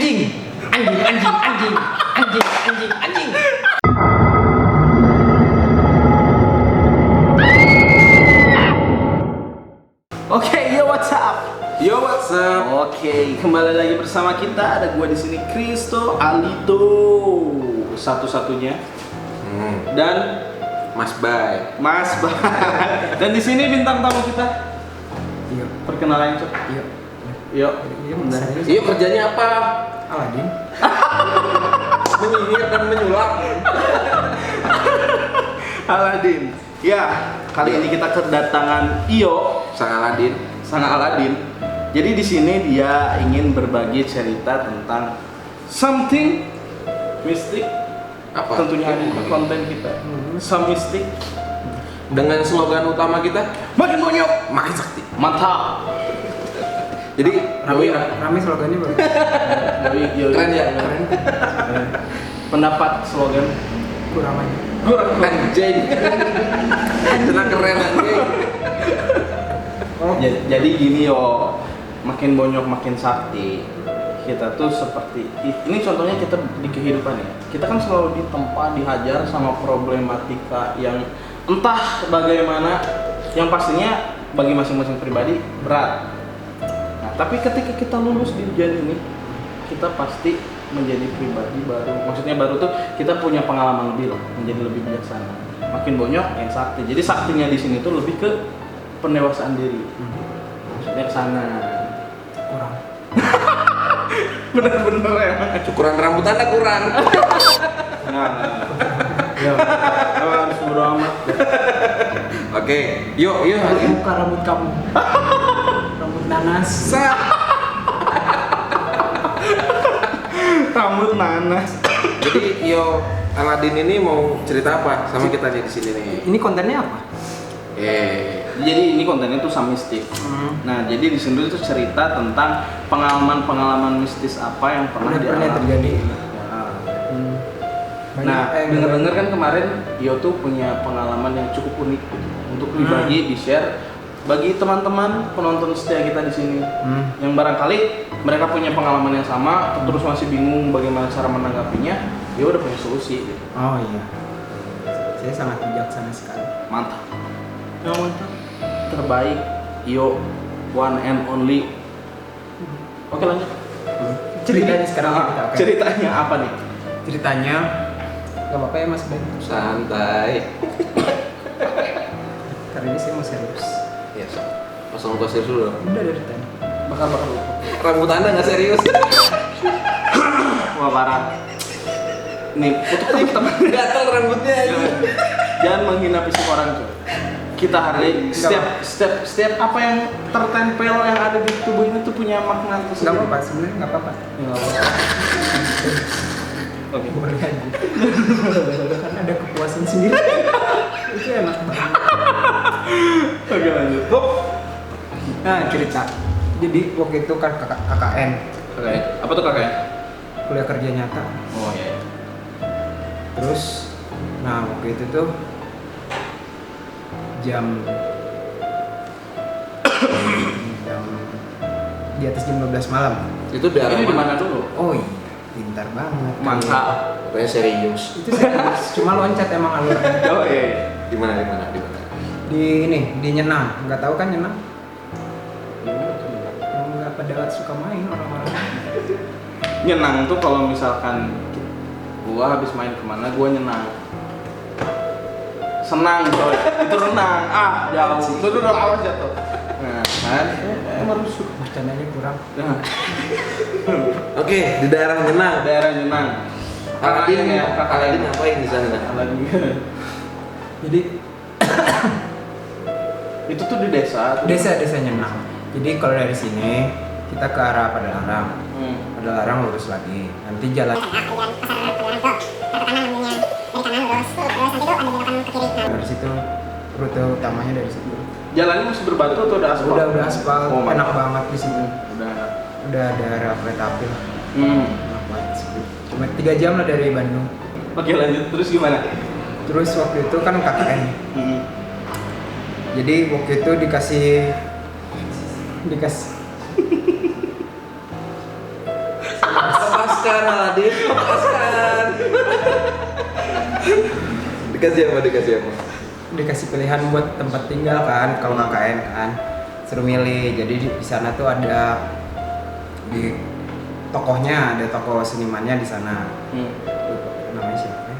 Anjing. Oke, yo what's up? Yo, what's up? Oke, kembali lagi bersama kita. Ada gua di sini, Kristo Alito, satu-satunya, dan Mas Bay. Mas Bah. Dan di sini bintang tamu kita. Iya. Perkenalan cok. Iya. Yuk. Iya, benar. Iya, kerjanya apa? Aladin. Menyihir dan menyulap. Aladin. Ya, kali ini kita kedatangan Iyo, Sang Aladin. sang Aladin. Jadi di sini dia ingin berbagi cerita tentang something mistik. Apa? Tentunya ada di konten kita. Some mistik. Dengan slogan utama kita, Makin bonyok, makin sakti. mantap. Jadi, Rame slogannya bagus. Keren ya? Keren. Pendapat slogan Kurang aja. anjing. Tenang, keren anjing. Jadi gini yo, makin bonyok makin sakti. Kita tuh seperti ini contohnya kita di kehidupan ya. Kita kan selalu ditempa, dihajar sama problematika yang entah bagaimana, yang pastinya bagi masing-masing pribadi berat. Nah, tapi ketika kita lulus di ujian ini, kita pasti menjadi pribadi baru. Maksudnya baru tuh kita punya pengalaman lebih lah, menjadi lebih bijaksana. Makin bonyok, makin sakti. Jadi saktinya di sini tuh lebih ke pendewasaan diri. Maksudnya ke sana. Kurang. Bener-bener emang. Ukuran rambut Anda kurang. Nah, ya, harus bodo amat. Oke, yuk. Buka rambut kamu. Rambut nanas. Rambut nanas. Jadi, yo Aladin ini mau cerita apa sama kita nih di sini nih? Ini kontennya apa? Jadi ini kontennya tuh sama mistik. Nah, jadi di sini tuh cerita tentang pengalaman-pengalaman mistis apa yang pernah Pernah dialami. terjadi. Ya. Banyak, Nah, banyak. denger kan kemarin Iyo tuh punya pengalaman yang cukup unik gitu. Untuk dibagi, di-share bagi teman-teman penonton setia kita di sini. Yang barangkali mereka punya pengalaman yang sama, terus masih bingung bagaimana cara menanggapinya, dia udah punya solusi gitu. Oh iya. Saya sangat bijaksana sekali. Mantap. Yang mantap. Terbaik, Iyo, one and only. Oke, lanjut. Ceritanya sekarang Ah, kita, oke. Ceritanya apa nih? Ceritanya nggak apa-apa ya Mas Ben. Santai. Karena ini saya mau serius. Ya, pasang muka serius dulu. Udah dari tadi. Bakal dulu. Rambut Anda nggak serius. Wah, parah. Nih, untuk teman-teman Gatel rambutnya ini. jangan menghina fisik orang tuh. Kita hari setiap apa yang tertempel yang ada di tubuh ini tuh punya makna Nggak tersendiri. apa-apa, sebenarnya nggak apa-apa. Ya, nggak apa-apa. Oke. Boleh aja. Kan ada kepuasan sendiri. Itu enak banget. Oke, lanjut. Hop. Nah, cerita. Jadi waktu itu kan KKN, Oke. Apa tuh kakak? kuliah kerja nyata. Oh iya. Terus, nah waktu itu tuh jam di atas jam 12 malam. Itu daerah Ini di mana dulu? Oh iya, pintar banget. Mantap. Pokoknya serius. Itu serius, cuma loncat emang alurnya. Oh iya. Di mana? Di ini, di Nyenang. Nggak tahu kan Nyenang? Nggak pada suka main orang-orang. Nyenang tuh kalau misalkan gua habis main kemana, gua nyenang. Senang coy, itu renang. Jauh. Itu udah awas jatuh. Nah, kan? Emang rusuh. Bercandanya kurang. Nah, Oke, di daerah Nyenang. daerah Nyenang. Aladin ya, Aladin ngapain di sana? Aladin. Jadi Itu tuh di desa. tuh. desa Nyenang. Jadi kalau dari sini kita ke arah Padalarang. Hmm. Padalarang lurus lagi. Nanti jalan dari situ, rute utamanya dari situ. Jalannya masih berbatu atau udah aspal? Udah aspal, Oh, enak mantap. banget di situ. Udah. Udah ada rel kereta api lah. Hmm. Enak banget di situ. Cuma 3 jam lah dari Bandung. Oke, lanjut. Terus gimana? Terus waktu itu kan KKN. Hmm. Jadi waktu itu dikasih Lepaskan Aladin, lepaskan. Dikasih apa? Dikasih pilihan buat tempat tinggal kan, kalau KKN kan suruh milih. Jadi di sana tuh ada di tokohnya, ada tokoh senimannya di sana. Namanya siapa ya?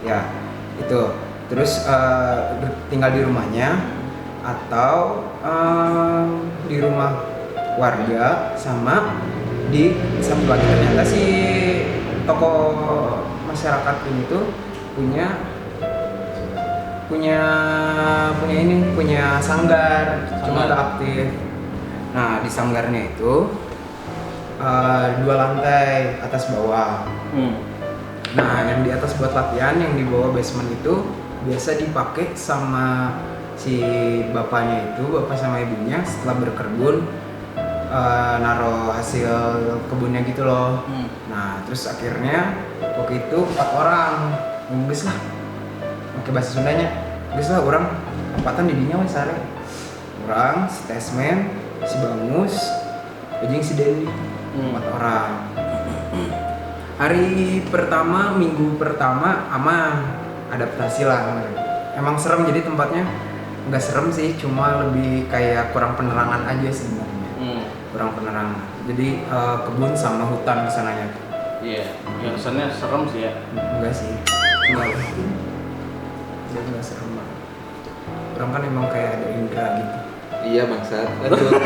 Ya itu. Terus tinggal di rumahnya atau di rumah warga, sama di satu lagi ternyata si tokoh masyarakat ini tuh punya sanggar, cuma nggak aktif. Nah di sanggarnya itu 2 lantai atas bawah. Nah yang di atas buat latihan, yang di bawah basement itu biasa dipakai sama si bapaknya itu, bapak sama ibunya setelah berkebun, naruh hasil kebunnya gitu loh. Nah terus akhirnya waktu itu 4 orang nunggus lah, pakai bahasa Sundanya nunggus lah, orang empatan didinya wes sare, orang si Tesmen, si Bangus, jeung si Dendi. 4 orang. Hari pertama, minggu pertama aman, adaptasi lah. Emang serem, jadi tempatnya nggak serem sih, cuma lebih kayak kurang penerangan aja sebenarnya. Kurang penerangan. Jadi kebun sama hutan kesananya. Iya, yang kesannya serem sih ya. Enggak sih. Enggak serem banget. Orang kan emang kayak ada indra gitu. Iya bangsat. Lanjut.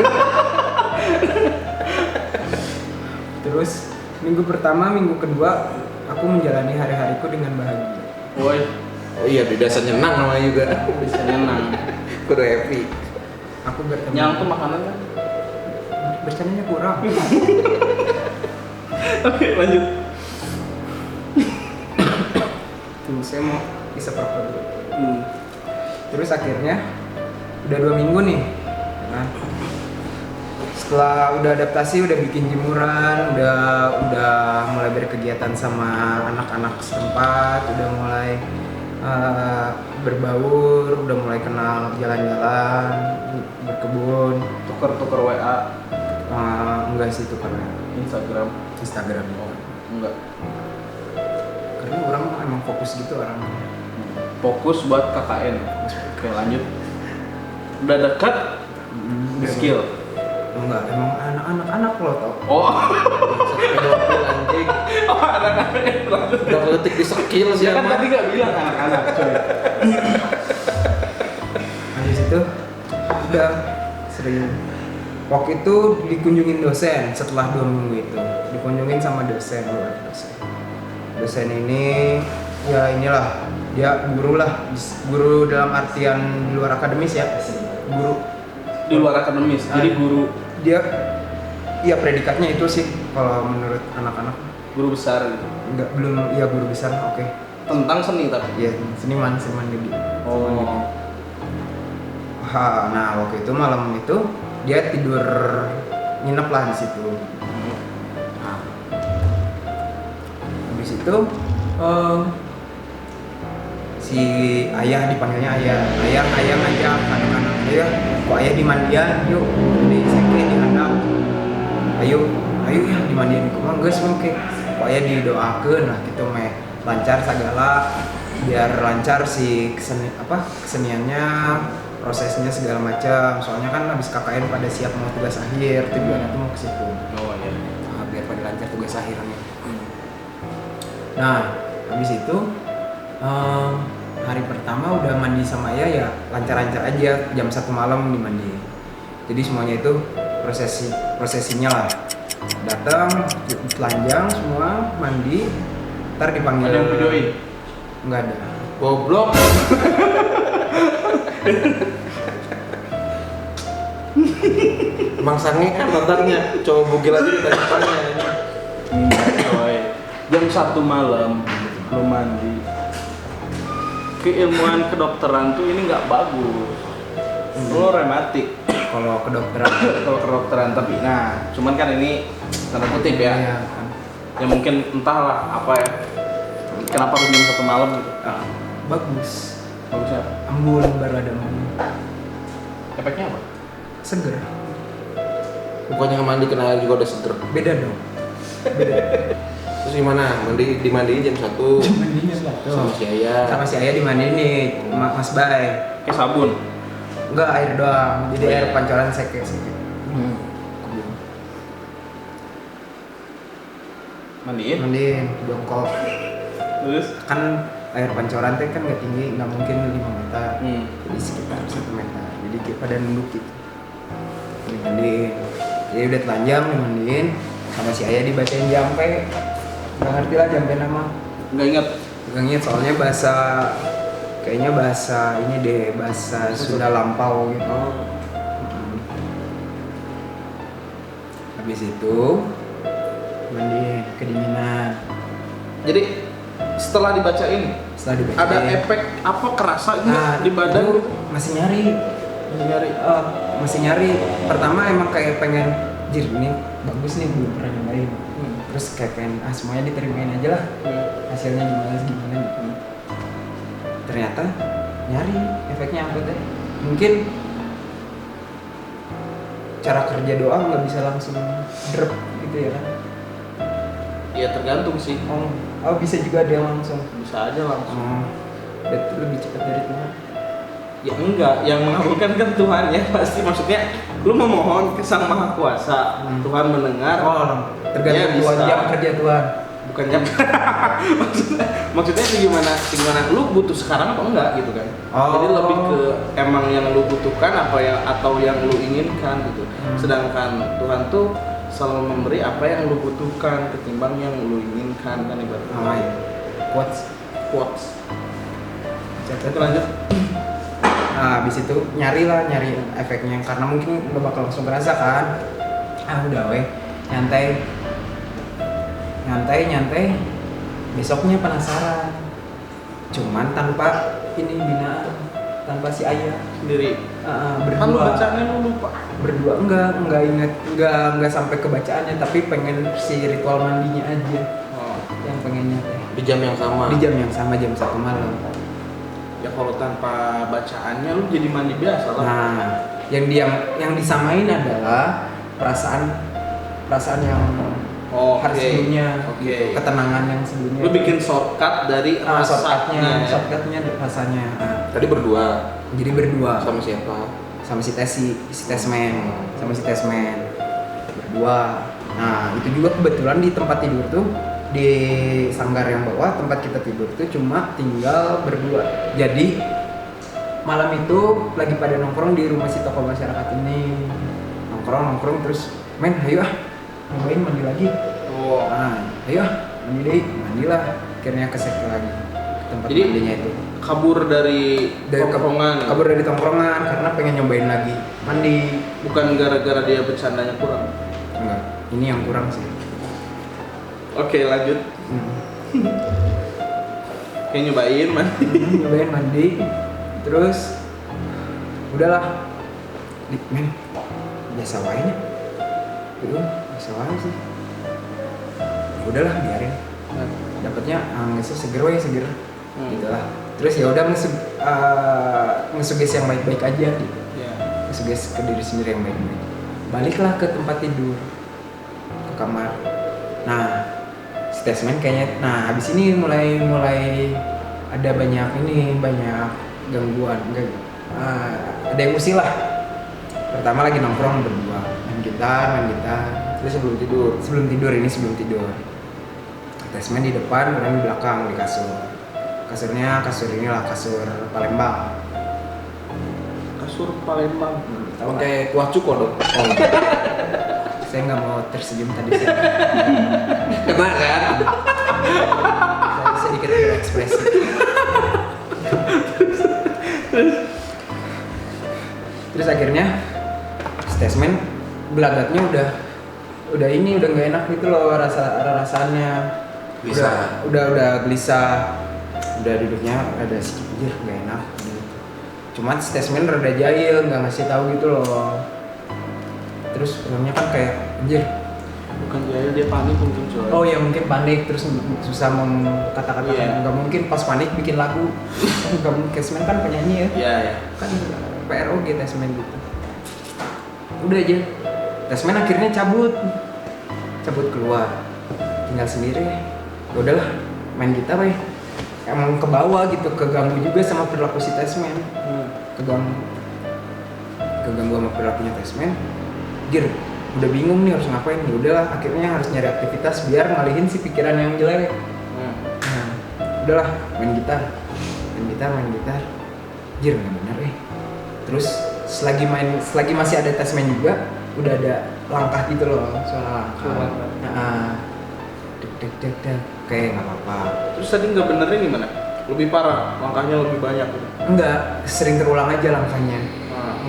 Terus minggu pertama, minggu kedua aku menjalani hari-hariku dengan bahagia. Woi, Oh iya, biasa nyenang namanya juga. bisa nyenang. Kudu happy. Aku bertemu. Nyang tuh makanan kan? Bercandanya kurang. Oke, lanjut. Tuh, saya mau isep rokok dulu. Terus akhirnya udah 2 minggu nih, kan? Setelah udah adaptasi, udah bikin jemuran, udah mulai berkegiatan sama anak-anak setempat, udah mulai berbaur, udah mulai kenal jalan-jalan, berkebun. Tuker WA, Enggak sih tuh karena Instagram. Instagram. Enggak. Karena orang emang fokus gitu orangnya. Fokus buat KKN. Oke, lanjut. Udah dekat di skill. Enggak, emang anak-anak lo tau. Oh, Pedofil anjing. anak-anak lanjut. Udah ngeletik di skill sih Ya kan aman. tadi nggak bilang anak-anak, coy. Habis itu udah sering. Waktu itu dikunjungin dosen setelah 2 minggu itu. Dikunjungin sama dosen. Dosen ini ya inilah, dia guru lah. Guru dalam artian di luar akademis ya. Guru Di luar akademis, jadi guru dia ya predikatnya itu sih kalau menurut anak-anak. guru besar gitu. Enggak, belum, ya guru besar, oke. Tentang seni tapi. Iya, seniman gede. Oh. Nah waktu itu malam itu dia tidur nginep lah di situ. Nah, habis itu si ayah, dipanggilnya ayah ngajak anak-anak, ayah kok ayah dimandian, yuk di sekre di handap, ayo ya dimandian di kumang geus mengke, kok ayah didoakeun lah gitu meh lancar segala, biar lancar si keseniannya, prosesnya segala macam. Soalnya kan habis KKN pada siap mau tugas akhir, tujuannya tuh mau ke situ. Oh ya. Nah, biar pada lancar tugas akhirnya. Nah, habis itu hari pertama udah mandi sama ayah ya lancar-lancar aja, jam 1 malam dimandi. Jadi semuanya itu prosesinya lah. Datang, telanjang semua, mandi, ntar dipanggil. Ada yang videoin? Nggak ada. Goblok. Emang sange kan nontonnya, coba bugil aja ditanya-tanya. Coy. Jam 1 malam belum mandi. Keilmuan kedokteran tuh ini nggak bagus. Lo rematik Kalau kedokteran. kalau kedokteran, tapi nah cuman kan ini tanda kutip ya. Iya, kan. Ya mungkin entahlah apa ya. Kenapa harus jam 1 malam gitu? Bagus. Bagusnya apa? Embun, baru ada embun. Efeknya apa? Seger. Bukannya mandi kena air juga udah seger. Beda dong. Beda. Terus gimana? Dimandiin jam 1 Mandinya sama si Ayah. sama si Ayah dimandiin nih Mas Bay. Kayak sabun. Enggak, air doang. Jadi Oh, iya. air pancoran seke. Mandiin jongkok. Terus Kan air pancoran teh kan nggak tinggi, nggak mungkin 5 meter. Jadi sekitar 1 meter. Jadi kita pada nunduk gitu. Dimandiin. Jadi udah telanjang dimandiin sama si Ayah dibacain jampe. Nggak ngerti lah jampe nama. nggak ingat. Nggak inget soalnya bahasa kayaknya bahasa ini deh, bahasa Sunda lampau gitu. Habis itu mandiin kedinginan. Jadi setelah dibacain Setelah dibacain ada efek apa kerasa nggak di badan? itu masih nyari. Nyari. Masih nyari. Pertama emang kayak pengen jir ini bagus nih, belum pernah nyobain. Terus kayak pengen semuanya diterimain aja lah, hasilnya gimana gitu. Ternyata nyari, efeknya apa teh? Mungkin cara kerja doang nggak bisa langsung drop gitu ya kan? Ya tergantung sih. Oh bisa juga dia langsung. Bisa aja langsung. Berarti lebih cepat dari Tuhan. Ya enggak, yang mengabulkan kan Tuhan ya pasti, maksudnya lu memohon ke Sang Maha Kuasa, Tuhan mendengar. Tergantung Ya, Tuhan, bisa. jam kerja Tuhan. Bukan jam. maksudnya itu gimana? Lu butuh sekarang apa enggak gitu kan? Jadi lebih ke emang yang lu butuhkan apa yang atau yang lu inginkan gitu. Sedangkan Tuhan tuh selalu memberi apa yang lu butuhkan ketimbang yang lu inginkan kan ibaratnya. Iya. Quotes. Catat. Itu lanjut. Nah, habis itu nyari efeknya karena mungkin nggak bakal langsung kerasa kan. Udah weh, nyantai. Besoknya penasaran. Cuman tanpa ini binaan, tanpa si Ayah Sendiri. Kan lu berdua. bacaannya lu lupa. Berdua enggak inget, enggak sampai ke bacaannya, tapi pengen si ritual mandinya aja yang pengennya teh. Di jam yang sama. Di jam yang sama, jam 1 malam. Ya kalau tanpa bacaannya lu jadi mandi biasa lah. Nah, yang disamain adalah perasaan yang harus sebelumnya, gitu. Ketenangan yang sebelumnya. Lu bikin shortcut dari shortcutnya rasanya. rasanya. Tadi berdua Jadi berdua sama siapa? sama si Tesmen berdua. Nah, itu juga kebetulan di tempat tidur tuh, di sanggar yang bawah tempat kita tidur tuh cuma tinggal berdua. Jadi malam itu lagi pada nongkrong di rumah si tokoh masyarakat ini, nongkrong terus ayo nyobain mandi lagi. Ayo mandilah. Akhirnya kesek lagi tempat Jadi, mandinya itu. Kabur dari tongkrongan. Kabur dari tongkrongan karena pengen nyobain lagi mandi. Bukan gara-gara dia bercandanya kurang. Enggak, ini yang kurang sih. Oke, lanjut. Kayak nyobain mandi. Nyobain mandi, terus udahlah. Men, biasa wae nya. Biasa wae sih. Udahlah biarin. Dapatnya seger. Gitu lah. Terus ya udah ngesuges yang baik-baik aja gitu. Ya. Ngesuges ke diri sendiri yang baik-baik. Baliklah ke tempat tidur, ke kamar. Nah, statement kayaknya. Nah, habis ini mulai ada banyak gangguan. Ada yang usil lah. Pertama lagi nongkrong berdua, main gitar. Terus sebelum tidur. Statement di depan, orang di belakang di kasur. Kasurnya kasur Palembang. Kasur Palembang. Tahu Pakai kuah cuko dong. Saya nggak mau tersenyum tadi saya. Kena kan? Saya sedikit berekspresi. Terus akhirnya statement gelagatnya udah nggak enak gitu loh rasanya. Gelisah. Udah gelisah. Udah duduknya ada sedikit nggak enak gitu. Cuman statement rada jahil, nggak ngasih tahu gitu loh. Terus orangnya kan kayak anjir. Bukan dia panik mungkin coy. Oh ya mungkin panik terus susah kata-kata. Iya. Nggak mungkin pas panik bikin lagu. Nggak mungkin. Tasman kan penyanyi ya. Iya. Kan PROG Tasman gitu. Udah aja. Tasman akhirnya cabut keluar. tinggal sendiri ya udahlah main gitar ya emang ke bawah gitu, keganggu juga sama perilaku si Tasman. Keganggu sama perilakunya Tasman. Gir, udah bingung nih harus ngapain. Ya udahlah, akhirnya harus nyari aktivitas biar ngalihin si pikiran yang jelek. Nah, udahlah main gitar. Gir, nggak bener Terus selagi masih ada Tasman juga, udah ada langkah gitu loh, suara langkah. Dek, kayak nggak apa-apa. Terus tadi nggak benernya gimana? Lebih parah, langkahnya lebih banyak gitu? Enggak, sering terulang aja langkahnya.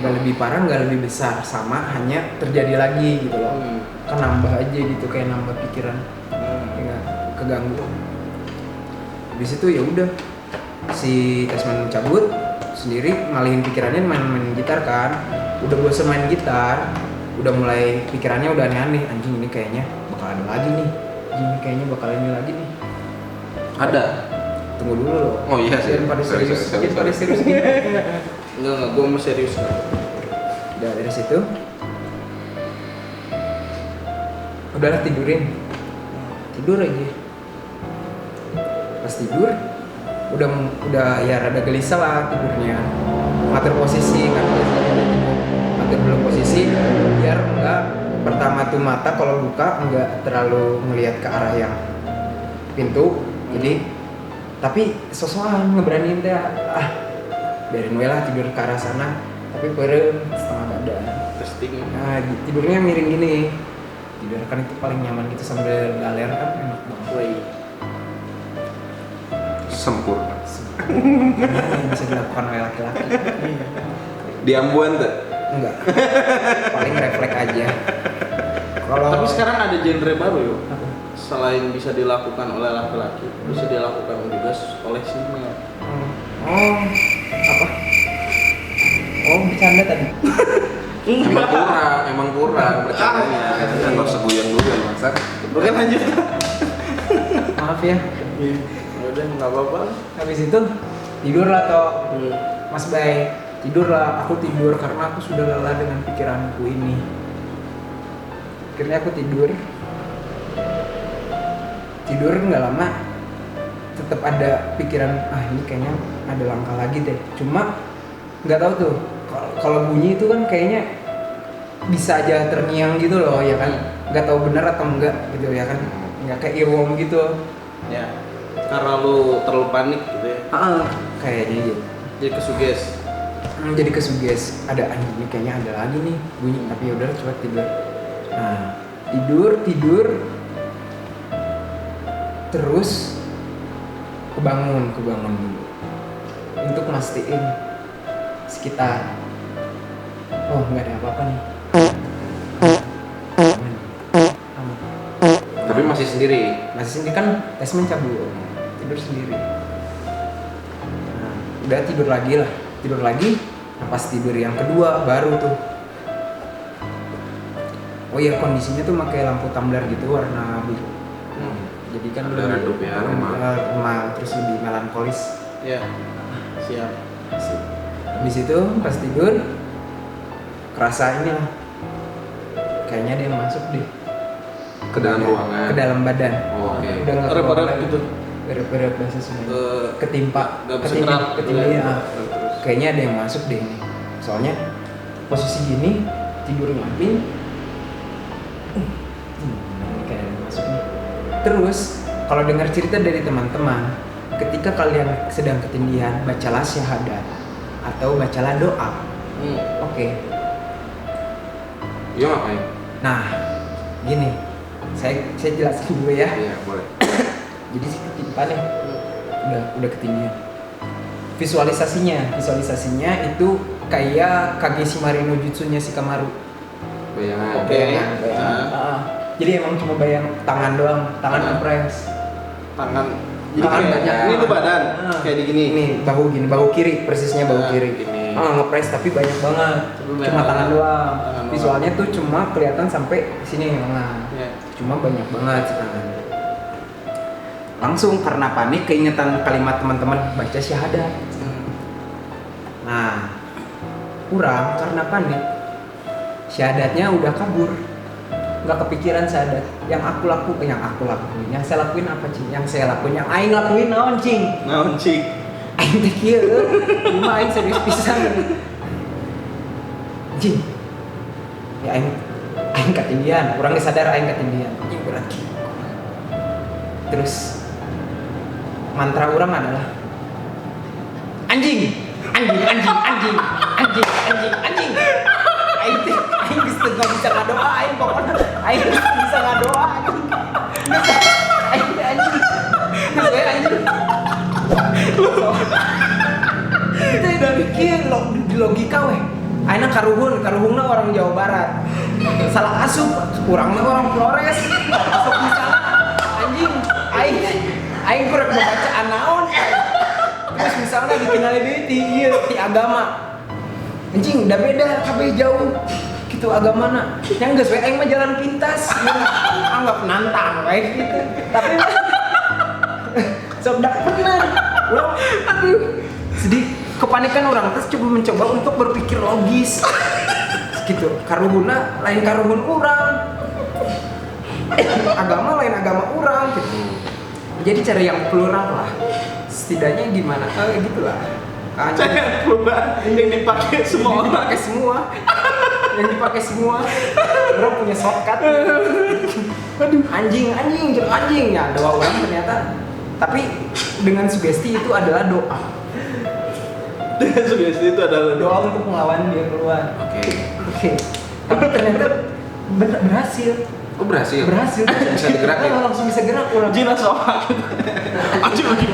Nggak lebih parah, nggak lebih besar, sama hanya terjadi lagi gitu loh. Kan nambah aja gitu, kayak nambah pikiran. Nggak keganggu. Habis itu ya udah, si Tasman cabut sendiri ngalihin pikirannya main gitar kan. Udah bosan main gitar, udah mulai pikirannya udah aneh-aneh. Anjing ini kayaknya bakal ada lagi nih. Ini kayaknya bakal ini lagi nih. Ada. Tunggu dulu loh. Oh iya sih. Jangan pada serius. Sorry. Jangan pada serius gitu. Enggak, gue mau serius. Udah dari situ. Udahlah tidurin. Tidur aja. Pas tidur udah ya rada gelisah lah tidurnya. Ngatur posisi kan biasanya ngatur dulu posisi biar enggak pertama tuh mata kalau buka nggak terlalu ngelihat ke arah yang pintu, jadi tapi sosokan ngeberaniin teh biarin we lah tidur ke arah sana, tapi beren setengah badan. Testing. Nah tidurnya miring gini, tidur kan itu paling nyaman gitu sambil galer kan enak banget. Sempurna. Yang bisa dilakukan oleh laki-laki. Di Ambuan tuh? Enggak, paling refleks aja. Tapi sekarang ada genre baru yuk. Selain bisa dilakukan oleh laki-laki, bisa dilakukan juga oleh female. Apa? Oh, bercanda tadi. Emang kurang bercandanya. Katanya nggak usah guyon-guyon masa. Oke lanjut. Maaf ya. Udah nggak apa-apa. Habis itu tidur lah toh. Mas Bay, tidurlah. Aku tidur karena aku sudah lelah dengan pikiranku ini. Akhirnya aku tidur nggak lama tetap ada pikiran ini kayaknya ada langkah lagi deh, cuma nggak tahu tuh kalau bunyi itu kan kayaknya bisa aja terngiang gitu loh ya kan, nggak tahu benar atau enggak gitu ya kan, nggak kayak earworm gitu Ya, karena lu terlalu panik gitu ya. Kayaknya gitu. Jadi kesuges. Ada anjing ini kayaknya ada lagi nih bunyi, tapi ya udah coba tidur. Nah tidur terus kebangun dulu untuk mastiin sekitar nggak ada apa-apa nih. Aman. Tapi masih sendiri. Kan Tasman cabut, tidur sendiri. Nah, udah tidur lagi. Nah, pas tidur yang kedua baru tuh. Oh iya, kondisinya tuh pakai lampu tumbler gitu warna biru. Jadi kan Udah redup ya, rumah terus lebih melankolis. Ya, siap. Habis itu pas tidur kerasa ini lah. Kayaknya ada yang masuk deh Ke dalam ruangan. ke dalam badan. Oh, oke. Udah nggak Rep-rep keluar lagi. gitu. Rep-rep bahasa Sunda. Ketimpa. Nggak bisa gerak. Ketimpa. Terus. Kayaknya ada yang masuk deh ini. Soalnya posisi gini tidur nyamping. Kayak ada yang masuk nih. Terus kalau dengar cerita dari teman-teman, ketika kalian sedang ketindihan, bacalah syahadat atau bacalah doa. Oke. Iya ngapain? Nah, gini, saya jelasin dulu ya. Iya boleh. Jadi si ketimpa nih, udah ketindihan. Visualisasinya itu kayak Kage Shimaru no Jutsunya Shikamaru. Bayangan. Oke. Jadi emang cuma bayang tangan doang, tangan ngepres. Tangan. Jadi Tangan kayak banyak. ini tuh badan. Kayak di gini. Ini bahu kiri, persisnya bahu kiri. Gini. Ngepres tapi banyak banget. Tapi Cuma banyak tangan banget. doang. Tangan doang. Visualnya tuh cuma kelihatan sampai sini lengan. Ya. Cuma banyak banget sih tangan. Langsung karena panik keingetan kalimat teman-teman baca syahadat. Nah, kurang karena panik. Syahadatnya udah kabur. nggak kepikiran saya ada yang saya lakuin, yang saya lakuin apa cing, yang saya lakuin, yang aing lakuin naon cing, aing teh kieu, cuma aing serius pisan, cing, ya aing ketinggian, kurang sadar aing ketinggian, anjing berat kieu. Terus mantra orang adalah anjing. Aing bisa ngadoa aing pokoknya. Aing bisa ngadoa anjing. Anjing. Saya anjing. Itu dari kieu di logika weh. Aina karuhunna orang Jawa Barat. Salah asup, kurangnya orang Flores. Asup misalnya anjing aing kurang bacaan naon. Terus misalnya dikenali deui ti agama. Anjing udah beda kabeh jauh. Gitu agamana. Yang geus we aing mah jalan pintas. Anggap nantang kayak gitu. Tapi sok dak bener. Aduh. Sedih kepanikan orang terus mencoba untuk berpikir logis. Gitu. Karuhuna lain karuhun urang. Agama lain agama urang gitu. Jadi cari yang plural lah. Setidaknya gimana? Gitulah. Jangan perubahan yang dipakai semua orang. Yang dipakai semua. Orang punya shortcut. Aduh, anjing ya doa orang ternyata. Tapi dengan sugesti itu adalah doa. Dengan sugesti itu adalah Doa untuk melawan dia keluar. Oke. Tapi ternyata berhasil. Oh berhasil? Berhasil. Bisa digerak ya? Langsung bisa gerak orang. Jina soal. Anjing Anjing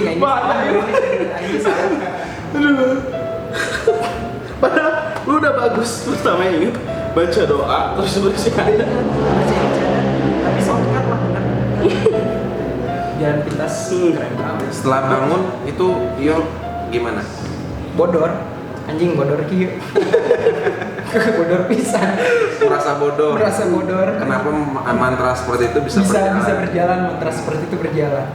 ini. Anjing salah. Aduh. Padahal lu udah bagus pertama inget baca doa terus bersihin. Tapi shortcut lah bener. Jalan pintas keren banget. Setelah bangun itu yo gimana? Bodor. Anjing bodor kieu. Bodor pisan. Merasa bodor. Kenapa mantra seperti itu bisa berjalan? Bisa berjalan, mantra seperti itu berjalan.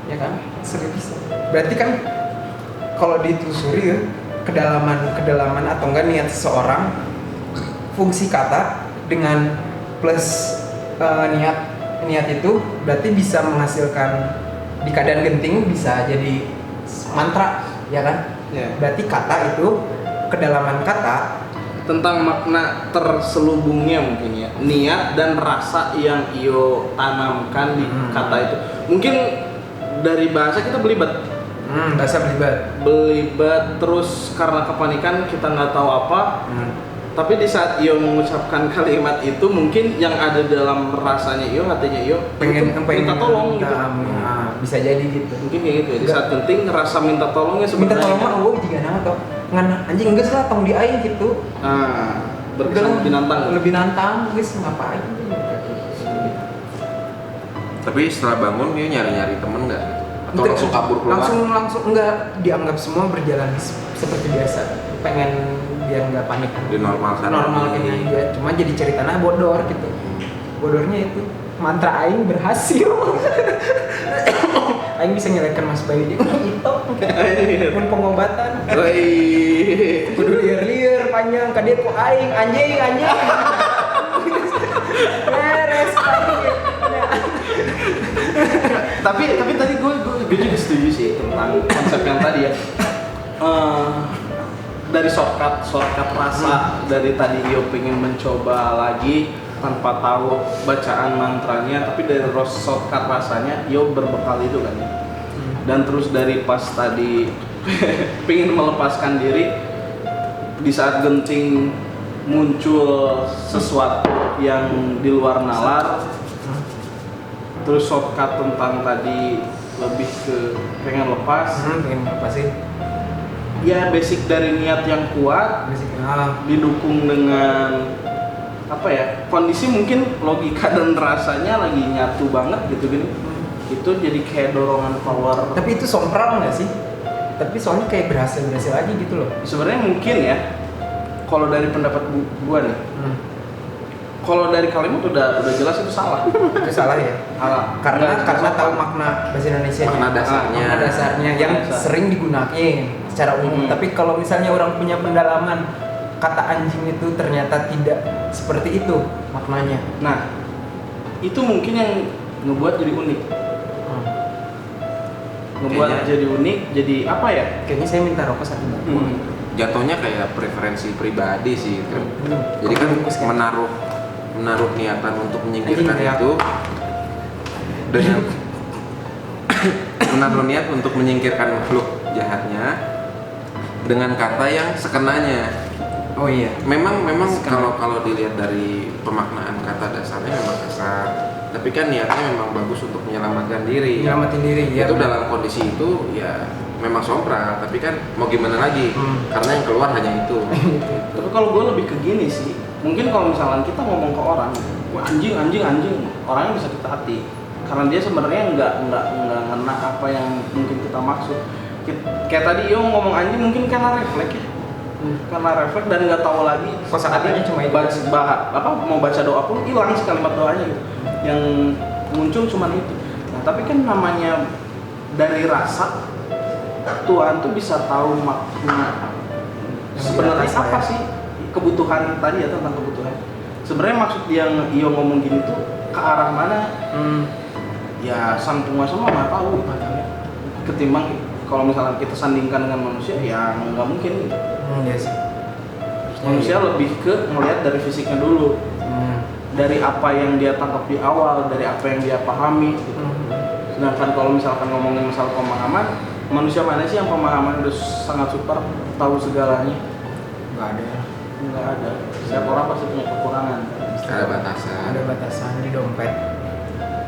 Ya kan? Serius bisa. Berarti kan kalau ditelusuri ya, kedalaman atau enggak niat seseorang, fungsi kata dengan plus niat itu berarti bisa menghasilkan di keadaan genting bisa jadi mantra, ya kan? Ya. Berarti kata itu kedalaman kata Tentang makna terselubungnya mungkin ya, niat dan rasa yang Iyo tanamkan di kata itu. Mungkin dari bahasa kita belibet. Bahasa Belibet terus karena kepanikan kita nggak tahu apa. Tapi di saat Iyo mengucapkan kalimat itu mungkin yang ada dalam rasanya Iyo, hatinya Iyo pengen minta tolong gitu. Bisa jadi gitu. Mungkin kayak gitu ya. Di saat penting rasa minta tolongnya Minta sebenarnya. tolong mah eueuh jiga nama toh. Ngan anjing geus lah tong di aing gitu. Berkesan lebih nantang. Lebih nantang geus ngapain. Tapi setelah bangun dia nyari-nyari temen nggak? Atau langsung kabur keluar? Langsung enggak, dianggap semua berjalan seperti biasa. Pengen biar nggak panik. Di normal sana. Normal kayaknya dia. Cuma jadi ceritanya bodor gitu. Bodornya itu mantra aing berhasil. Aing bisa nyelekan Mas Bayu di itu. Pun pengobatan. Kudu liar-liar panjang ka dia ku aing anjing. Beres aing. Tapi tadi gue juga setuju sih tentang konsep yang tadi ya. Dari shortcut rasa dari tadi Iyo pengen mencoba lagi tanpa tahu bacaan mantranya, tapi dari shortcut rasanya Iyo berbekal itu kan ya. Dan terus dari pas tadi pengen melepaskan diri di saat genting muncul sesuatu yang di luar nalar. Terus shortcut tentang tadi lebih ke pengen lepas. Pengen lepasin. Ya basic dari niat yang kuat, didukung dengan apa ya, kondisi mungkin logika dan rasanya lagi nyatu banget gitu gini. Itu jadi kayak dorongan power. Tapi itu sompral nggak sih? Tapi soalnya kayak berhasil lagi gitu loh. Sebenarnya mungkin ya, kalau dari pendapat gua nih, kalau dari kalimat udah jelas itu salah. Itu salah ya? Salah. Karena tahu makna bahasa Indonesia. Makna dasarnya yang sering digunakan secara umum. Tapi kalau misalnya orang punya pendalaman kata anjing itu ternyata tidak seperti itu maknanya. Nah, itu mungkin yang ngebuat jadi unik. Ngebuat Kayaknya- jadi unik, jadi apa ya? Kayaknya saya minta rokok satu bungkus. Jatuhnya kayak preferensi pribadi sih kan. Hmm. Jadi kan Bungkus kan. menaruh niatan untuk menyingkirkan Anjing, ya. itu dengan menaruh niat untuk menyingkirkan makhluk jahatnya dengan kata yang sekenanya. Oh iya. Memang Sekena. kalau dilihat dari pemaknaan kata dasarnya memang kasar, tapi kan niatnya memang bagus untuk menyelamatkan diri. Nyelamatin diri ya. Itu dalam kondisi itu ya memang sompral, tapi kan mau gimana lagi? Karena yang keluar hanya itu. Tapi kalau gue lebih ke gini sih, mungkin kalau misalnya kita ngomong ke orang, wah anjing, orangnya bisa kita hati, karena dia sebenarnya nggak ngena apa yang mungkin kita maksud. Kayak tadi Yo ngomong anjing mungkin karena refleks ya, karena refleks dan nggak tahu lagi. Kosakatanya cuma itu. Mau baca doa pun hilang sih kalimat doanya gitu, yang muncul cuma itu. Nah tapi kan namanya dari rasa, Tuhan tuh bisa tahu makna sebenarnya Yang di atas apa ya. sih kebutuhan tadi ya, tentang kebutuhan. Sebenarnya maksud yang Iyo ngomong gini tuh ke arah mana? Ya sang penguasa mah nggak tahu gitu. Ketimbang kalau misalnya kita sandingkan dengan manusia ya nggak mungkin. Iya sih. Manusia lebih ke melihat dari fisiknya dulu, dari apa yang dia tangkap di awal, dari apa yang dia pahami gitu. Sedangkan kalau misalkan ngomongin masalah pemahaman, manusia mana sih yang pemahaman udah sangat super, tahu segalanya? Nggak ada. Nggak ada. Setiap orang pasti punya kekurangan. Ada batasan. Ada batasan di dompet.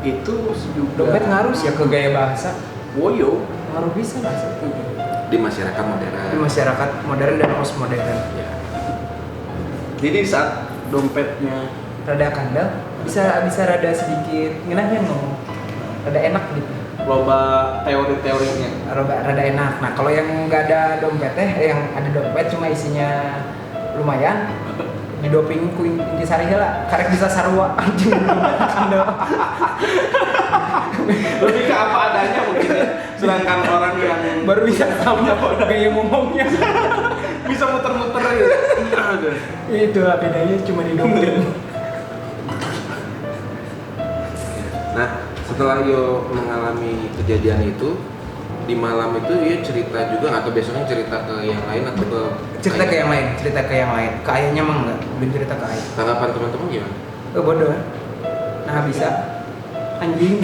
Itu juga. Dompet ngaruh sih ya ke gaya bahasa. Woyo. Ngaruh bisa nggak sih? Di masyarakat modern. Di masyarakat modern dan postmodern. Ya. Jadi saat dompetnya Rada kandang, bisa rada sedikit ngenahin ngomong. Rada enak gitu. loba teori-teorinya. Rada enak. Nah kalau yang nggak ada dompet yang ada dompet cuma isinya lumayan, didoping ku intisari heula, karek bisa sarua anjing kandel. Lebih ke apa adanya mungkin ya. Sedangkan orang yang Baru bisa tahu gaya ngomongnya. bisa muter-muter gitu. Aduh. Itu lah bedanya cuma di dompet. Nah, setelah Yo mengalami kejadian itu, di malam itu Yo cerita juga atau besoknya cerita ke yang lain atau ke Cerita ke yang lain. Ke ayahnya mah enggak, belum cerita ke ayah. Tanggapan teman-teman gimana? Bodoh. Nah bisa anjing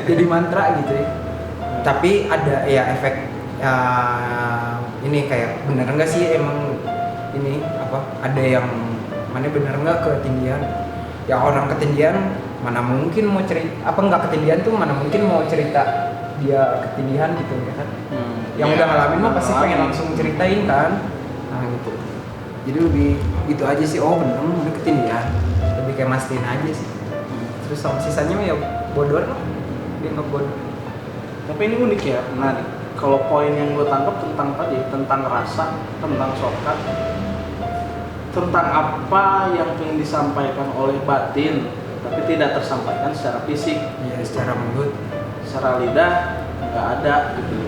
jadi mantra gitu ya. Tapi ada ya efek ya, ini kayak bener nggak sih emang ini apa? Ada yang mana bener nggak ketindihan? Ya orang ketindihan mana mungkin mau cerita apa nggak ketindihan tuh mana mungkin mau cerita dia ketindihan gitu ya kan? Yang Ya, udah ngalamin mah pasti ngalamin. pengen langsung ceritain kan? Nah gitu. Jadi lebih gitu aja sih. Oh bener udah ketindihan. Lebih kayak mastiin aja sih. Terus sama sisanya mah ya bodoh lah. Dia nggak bodoh. Tapi ini unik ya, menarik. Kalau poin yang gue tangkap tentang tadi, tentang rasa, tentang shortcut, tentang apa yang ingin disampaikan oleh batin, tapi tidak tersampaikan secara fisik, Ya secara mulut. secara lidah nggak ada gitu.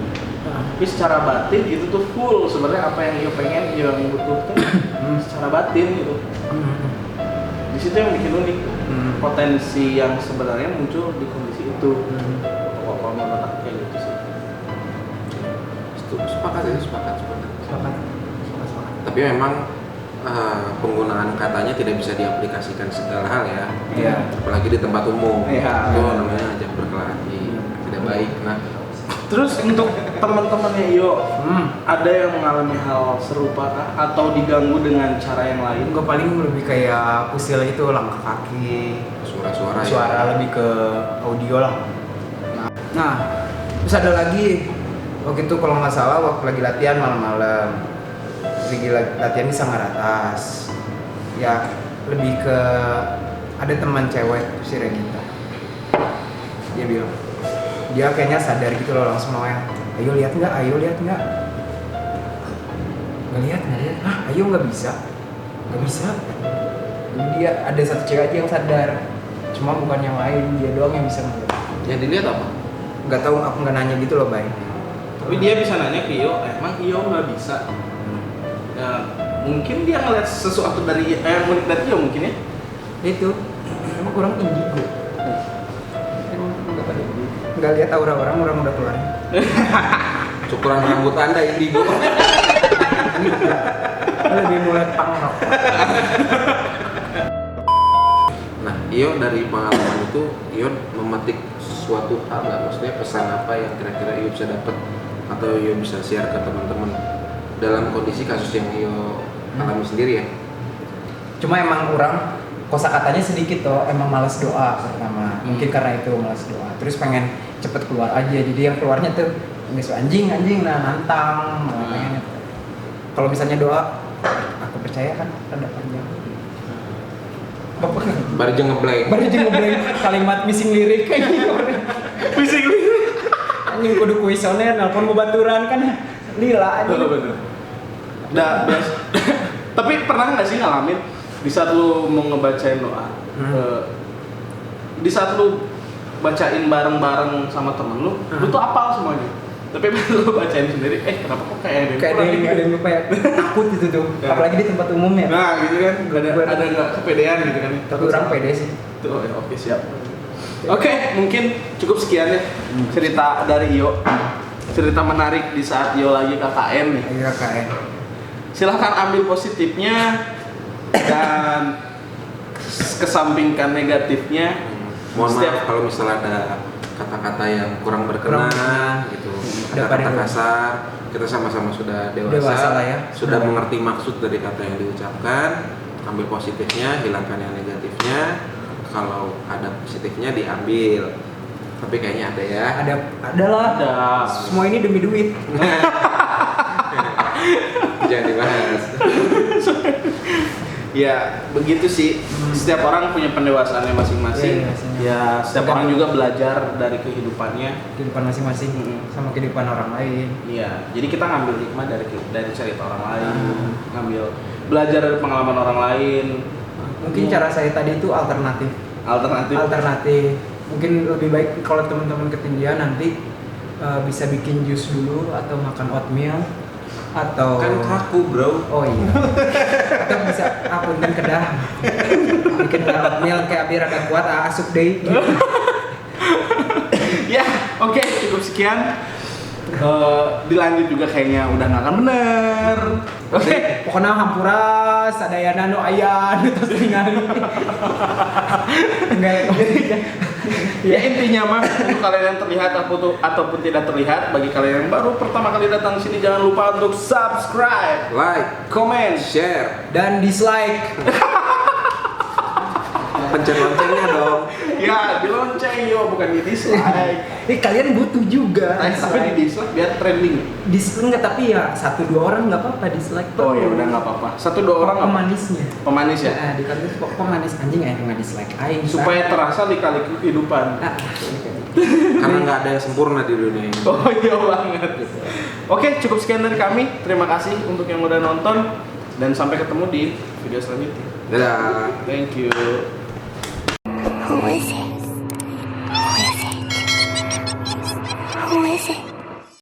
Tapi secara batin itu tuh full sebenarnya apa yang dia pengen, dia yang butuhkan secara batin gitu. Di situ yang bikin unik, potensi yang sebenarnya muncul di kondisi itu. Kalau menurut aku kayak gitu sih. Sepakat ya, sepakat. Sepakat. Tapi memang penggunaan katanya tidak bisa diaplikasikan segala hal ya. Iya. Apalagi di tempat umum. Iya. Itu namanya ajak berkelahi, tidak baik. Nah, Terus untuk teman-temannya Yo, ada yang mengalami hal serupa kah? Atau diganggu dengan cara yang lain? Gue paling lebih kayak usil itu langkah kaki, suara-suara suara ya. lebih ke audio lah. Nah, terus ada lagi waktu itu kalau nggak salah waktu lagi latihan malam-malam, latihan di Sanggar Atas. Ya lebih ke ada teman cewek si Regita. Dia bilang, dia kayaknya sadar gitu loh langsung yang, ayo lihat nggak, nggak lihat, ayo nggak bisa. Jadi dia ada satu cewek aja yang sadar, cuma bukan yang lain, dia doang yang bisa ngeliat. Yang dilihat apa? Nggak tahu, aku nggak nanya gitu loh, Bay. Tapi dia bisa nanya ke Yo, emang Yo nggak bisa? Ya, mungkin dia ngeliat sesuatu dari yang unik dari Iyo mungkin ya. Itu emang kurang indigo. Nggak lihat aura orang udah keluar. Cukuran rambut Anda indigo. Lebih mulai punk rock. Nah, Iyo dari pengalaman itu, Iyo memetik suatu hal nggak? Maksudnya pesan apa yang kira-kira Iyo bisa dapat atau Iyo bisa share ke teman-teman dalam kondisi kasus yang Iyo alami sendiri ya? Cuma emang orang kosakatanya sedikit toh, emang malas doa pertama. Mungkin karena itu malas doa. Terus pengen cepet keluar aja. Jadi yang keluarnya tuh nggak anjing nah nantang, pengen. Kalau misalnya doa, aku percaya kan rada panjang. Barjeng ngeblank. Baru aja ngeblank kalimat missing lirik kayak gitu. Fisik lu. Anjing kudu kuisoner, nelpon bebaturan kan lila aja. Bener. Nah, tapi pernah nggak sih ngalamin di saat lu mau ngebacain doa, di saat lu bacain bareng-bareng sama temen lu tuh apal semuanya. Tapi pas lu bacain sendiri, kenapa kok kayak Kayak ada yang lupa ya, takut itu tuh. Apalagi di tempat umum ya. Nah, gitu kan, ada nggak kepedean gitu kan? Tapi orang pede sih. Tuh, ya, oke siap. Oke, mungkin cukup sekian ya cerita dari Iyo. Cerita menarik di saat Iyo lagi KKN nih. Iya KKN. Silahkan ambil positifnya dan kesampingkan negatifnya. Mohon maaf kalau misalnya ada kata-kata yang kurang berkenan gitu, ada kata kasar. Kita sama-sama sudah dewasa lah ya. sudah mengerti maksud dari kata yang diucapkan. Ambil positifnya, hilangkan yang negatifnya. Kalau ada positifnya diambil. Tapi kayaknya ada ya. Ada lah. Ada. Semua ini demi duit. Jangan dibahas. Ya, begitu sih. Setiap orang punya pendewasaannya masing-masing. Iya, iya, Ya, setiap orang juga belajar dari kehidupannya. Kehidupan masing-masing sama kehidupan orang lain. Iya, jadi kita ngambil hikmah dari cerita orang lain, ngambil belajar dari pengalaman orang lain. Mungkin cara saya tadi itu alternatif. Mungkin lebih baik kalau teman-teman ketinggian nanti bisa bikin jus dulu atau makan oatmeal atau Kan kaku bro. oh iya atau bisa apunten kedah bikin oatmeal kayak biar ada kuat asup deh gitu. Ya, oke, cukup sekian. Dilanjut juga kayaknya udah nggak akan bener. Oke. Pokoknya hampura sadayana nu aya terus ningali. Enggak Ya intinya mah untuk kalian yang terlihat ataupun tidak terlihat, bagi kalian yang baru pertama kali datang sini jangan lupa untuk subscribe, Like, comment, share, dan dislike. pencet loncengnya dong. ya di lonceng yo, bukan di dislike. Kalian butuh juga. Tapi di dislike biar trending. Dislike enggak, tapi ya 1-2 orang nggak apa-apa dislike. Oh ya udah nggak apa-apa. 1-2 orang nggak apa-apa. pemanisnya. Pemanis ya. Nah, di kalian pokok pemanis anjing nggak dislike aing. Supaya terasa di kali kehidupan. Nah, Karena nggak ada yang sempurna di dunia ini. Oh iya banget. Oke, cukup sekian dari kami. Terima kasih untuk yang udah nonton dan sampai ketemu di video selanjutnya. Dadah. Thank you. Who is it? Who is it? Who is it?